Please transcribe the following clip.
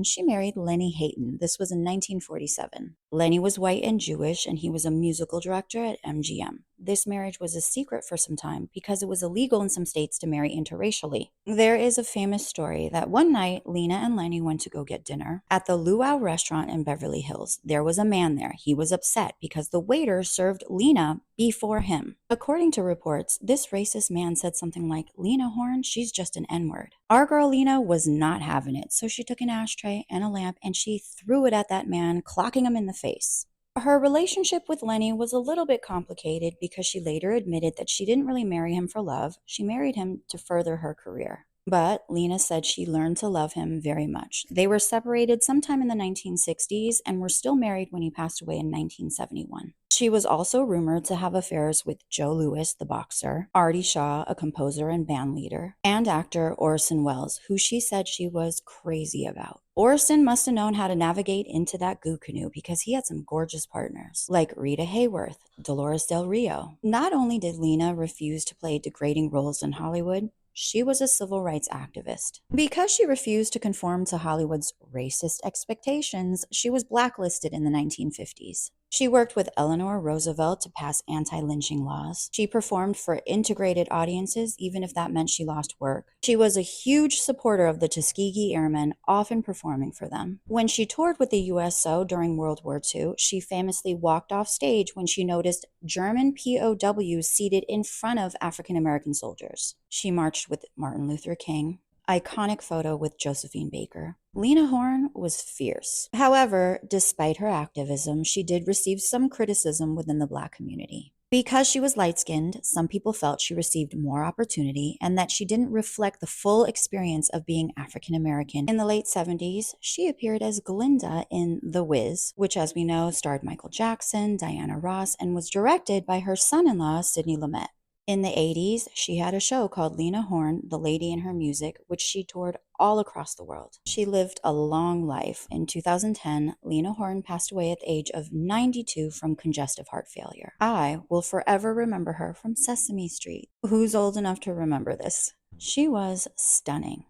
She married Lenny Hayton. This was in 1947. Lenny was white and Jewish, and he was a musical director at MGM. This marriage was a secret for some time because it was illegal in some states to marry interracially. There is a famous story that one night Lena and Lenny went to go get dinner at the Luau restaurant in Beverly Hills. There was a man there. He was upset because the waiter served Lena before him. According to reports, this racist man said something like, "Lena Horne, she's just an N-word." Our girl Lena was not having it, so she took an ashtray and a lamp and she threw it at that man, clocking him in the face. Her relationship with Lenny was a little bit complicated because she later admitted that she didn't really marry him for love. She married him to further her career. But Lena said she learned to love him very much. They were separated sometime in the 1960s and were still married when he passed away in 1971. She was also rumored to have affairs with Joe Louis, the boxer, Artie Shaw, a composer and band leader, and actor Orson Welles, who she said she was crazy about. Orson must have known how to navigate into that goo canoe because he had some gorgeous partners, like Rita Hayworth, Dolores Del Rio. Not only did Lena refuse to play degrading roles in Hollywood, she was a civil rights activist. Because she refused to conform to Hollywood's racist expectations, she was blacklisted in the 1950s. She worked with Eleanor Roosevelt to pass anti-lynching laws. She performed for integrated audiences, even if that meant she lost work. She was a huge supporter of the Tuskegee Airmen, often performing for them. When she toured with the USO during World War II, she famously walked off stage when she noticed German POWs seated in front of African American soldiers. She marched with Martin Luther King. Iconic photo with Josephine Baker. Lena Horne was fierce. However, despite her activism, she did receive some criticism within the Black community. Because she was light-skinned, some people felt she received more opportunity and that she didn't reflect the full experience of being African American. In the late 70s, she appeared as Glinda in The Wiz, which, as we know, starred Michael Jackson, Diana Ross, and was directed by her son-in-law, Sidney Lumet. In the 80s, she had a show called Lena Horne, The Lady in Her Music, which she toured all across the world. She lived a long life. In 2010, Lena Horne passed away at the age of 92 from congestive heart failure. I will forever remember her from Sesame Street. Who's old enough to remember this? She was stunning.